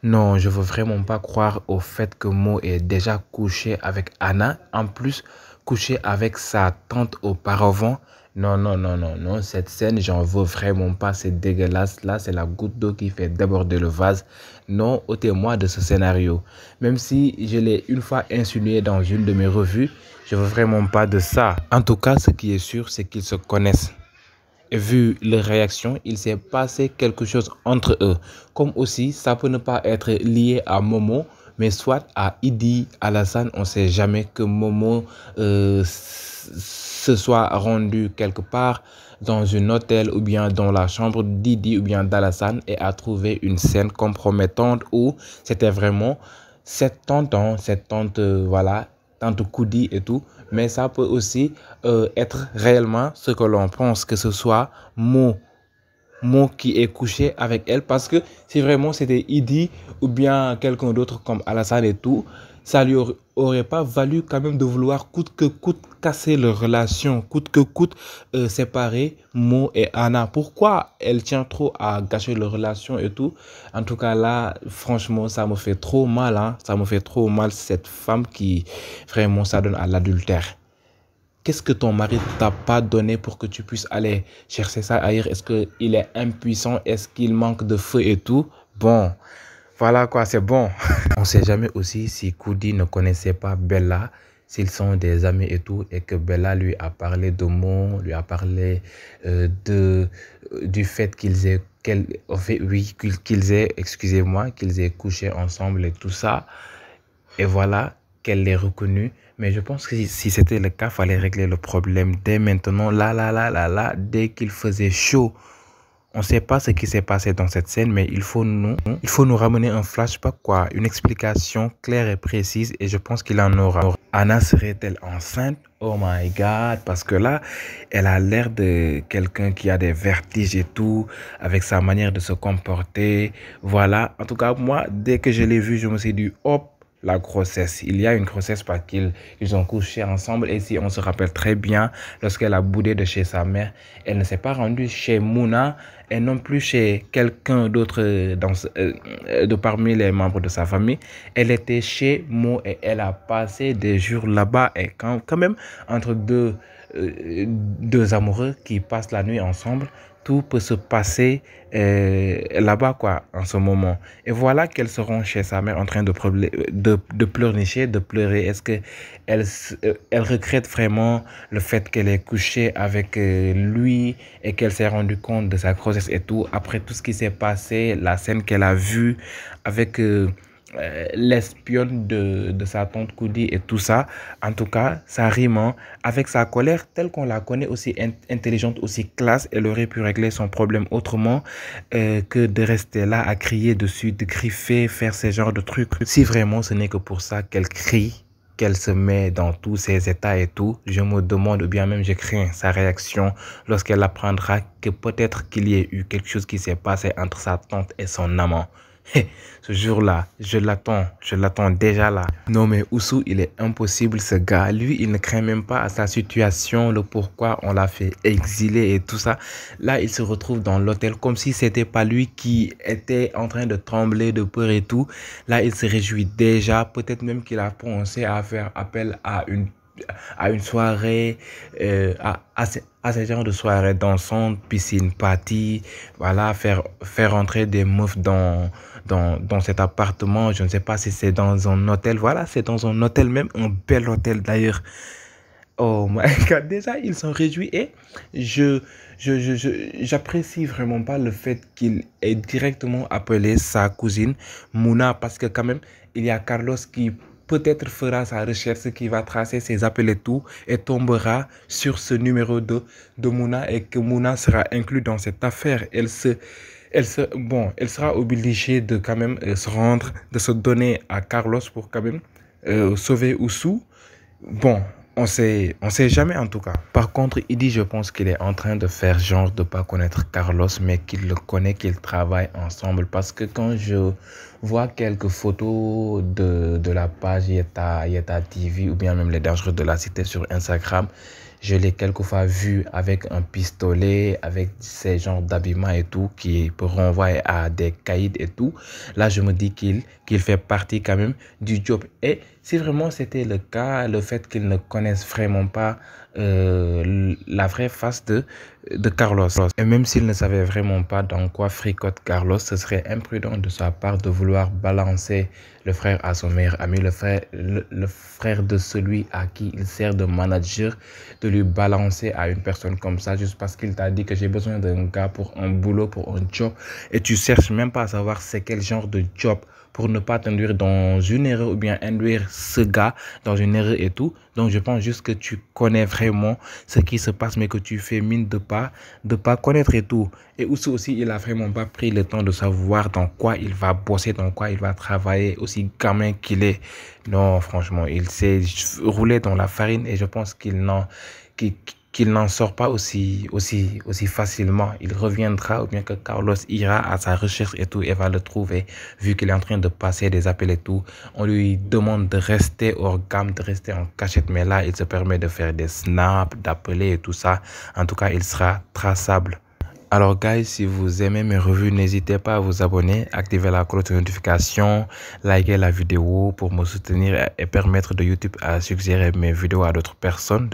Non, je veux vraiment pas croire au fait que Mo est déjà couché avec Anna, en plus couché avec sa tante auparavant. Non, non, non, non, non, cette scène, j'en veux vraiment pas, c'est dégueulasse. Là, c'est la goutte d'eau qui fait déborder le vase. Non, ôtez-moi de ce scénario. Même si je l'ai une fois insinué dans une de mes revues, je veux vraiment pas de ça. En tout cas, ce qui est sûr, c'est qu'ils se connaissent. Et vu leur réaction, il s'est passé quelque chose entre eux. Comme aussi, ça peut ne pas être lié à Momo, mais soit à Idi, Alassane. On ne sait jamais que Momo se soit rendu quelque part dans un hôtel ou bien dans la chambre d'Idi ou bien d'Alassane et a trouvé une scène compromettante où c'était vraiment cette tante, voilà, tante Koudi et tout. Mais ça peut aussi être réellement ce que l'on pense, que ce soit Mo qui est couché avec elle. Parce que si vraiment c'était Idi ou bien quelqu'un d'autre comme Alassane et tout, ça lui aurait pas valu quand même de vouloir coûte que coûte casser leur relation, coûte que coûte séparer Mo et Anna. Pourquoi elle tient trop à gâcher leur relation et tout? En tout cas là, franchement, ça me fait trop mal, hein. Ça me fait trop mal cette femme qui vraiment s'adonne à l'adultère. Qu'est-ce que ton mari t'a pas donné pour que tu puisses aller chercher ça ailleurs? Est-ce qu'il est impuissant? Est-ce qu'il manque de feu et tout? Bon, voilà quoi, c'est bon. On sait jamais aussi si Koudi ne connaissait pas Bella, s'ils sont des amis et tout, et que Bella lui a parlé de mots, lui a parlé du fait qu'ils aient, excusez-moi, qu'ils aient couché ensemble et tout ça. Et voilà qu'elle l'ait reconnu. Mais je pense que si c'était le cas, il fallait régler le problème dès maintenant. Là, dès qu'il faisait chaud. On ne sait pas ce qui s'est passé dans cette scène, mais il faut nous ramener un flashback, quoi. Une explication claire et précise. Et je pense qu'il en aura. Anna serait-elle enceinte? Oh my God. Parce que là, elle a l'air de quelqu'un qui a des vertiges et tout, avec sa manière de se comporter. Voilà. En tout cas, moi, dès que je l'ai vue, je me suis dit, hop, la grossesse. Il y a une grossesse parce qu'ils ont couché ensemble. Et si on se rappelle très bien, lorsqu'elle a boudé de chez sa mère, elle ne s'est pas rendue chez Mouna et non plus chez quelqu'un d'autre de parmi les membres de sa famille. Elle était chez Mo et elle a passé des jours là-bas. Et quand même, entre deux amoureux qui passent la nuit ensemble, tout peut se passer là-bas, quoi, en ce moment. Et voilà qu'elles seront chez sa mère en train de pleurnicher, de pleurer. Est-ce que elle regrette vraiment le fait qu'elle ait couché avec lui et qu'elle s'est rendue compte de sa grossesse et tout, après tout ce qui s'est passé, la scène qu'elle a vue avec l'espionne de sa tante Koudi et tout ça. En tout cas, ça rime, hein, avec sa colère telle qu'on la connaît, aussi intelligente, aussi classe. Elle aurait pu régler son problème autrement que de rester là à crier dessus, de griffer, faire ce genre de trucs. Si vraiment ce n'est que pour ça qu'elle crie, qu'elle se met dans tous ses états et tout, je me demande, ou bien même je crains sa réaction lorsqu'elle apprendra que peut-être qu'il y ait eu quelque chose qui s'est passé entre sa tante et son amant. Ce jour-là, je l'attends déjà là. Non mais Oussou, il est impossible ce gars. Lui, il ne craint même pas à sa situation, le pourquoi on l'a fait exiler et tout ça. Là, il se retrouve dans l'hôtel comme si c'était pas lui qui était en train de trembler de peur et tout. Là, il se réjouit déjà. Peut-être même qu'il a pensé à faire appel à une soirée, à ce genre de soirée dansante, piscine party, voilà, faire entrer des meufs dans cet appartement. Je ne sais pas si c'est dans un hôtel, voilà, c'est dans un hôtel, même un bel hôtel d'ailleurs. Oh my God, déjà ils sont réjouis et je, j'apprécie vraiment pas le fait qu'il ait directement appelé sa cousine Mouna parce que quand même il y a Carlos qui peut-être fera sa recherche, qui va tracer ses appels et tout et tombera sur ce numéro de Mouna et que Mouna sera inclus dans cette affaire. Elle sera obligée de quand même se rendre, de se donner à Carlos pour quand même sauver Oussou. Bon, on sait jamais en tout cas. Par contre, il dit, je pense qu'il est en train de faire genre de pas connaître Carlos, mais qu'il le connaît, qu'ils travaillent ensemble. Parce que quand je vois quelques photos de la page Yeta TV ou bien même les dangereux de la cité sur Instagram, Je l'ai quelquefois vu avec un pistolet, avec ces genres d'habillement et tout, qui peut renvoyer à des caïds et tout. Là, je me dis qu'il fait partie quand même du job. Et si vraiment c'était le cas, le fait qu'ils ne connaissent vraiment pas la vraie face de Carlos. Et même s'il ne savait vraiment pas dans quoi fricote Carlos, ce serait imprudent de sa part de vouloir balancer le frère à son meilleur ami, le frère de celui à qui il sert de manager, de lui balancer à une personne comme ça juste parce qu'il t'a dit que j'ai besoin d'un gars pour un boulot, pour un job, et tu cherches même pas à savoir c'est quel genre de job pour ne pas t'induire dans une erreur ou bien induire ce gars dans une erreur et tout. Donc je pense juste que tu connais vraiment ce qui se passe mais que tu fais mine de pas connaître et tout. Et aussi il a vraiment pas pris le temps de savoir dans quoi il va bosser, dans quoi il va travailler, aussi gamin qu'il est. Non, franchement, il s'est roulé dans la farine et je pense qu'il qu'il n'en sort pas aussi facilement. Il reviendra ou bien que Carlos ira à sa recherche et tout et va le trouver vu qu'il est en train de passer des appels et tout. On lui demande de rester hors gamme, de rester en cachette, mais là, il se permet de faire des snaps, d'appeler et tout ça. En tout cas, il sera traçable. Alors guys, si vous aimez mes revues, n'hésitez pas à vous abonner, activer la cloche de notification, liker la vidéo pour me soutenir et permettre de YouTube à suggérer mes vidéos à d'autres personnes,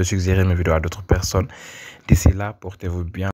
D'ici là, portez-vous bien.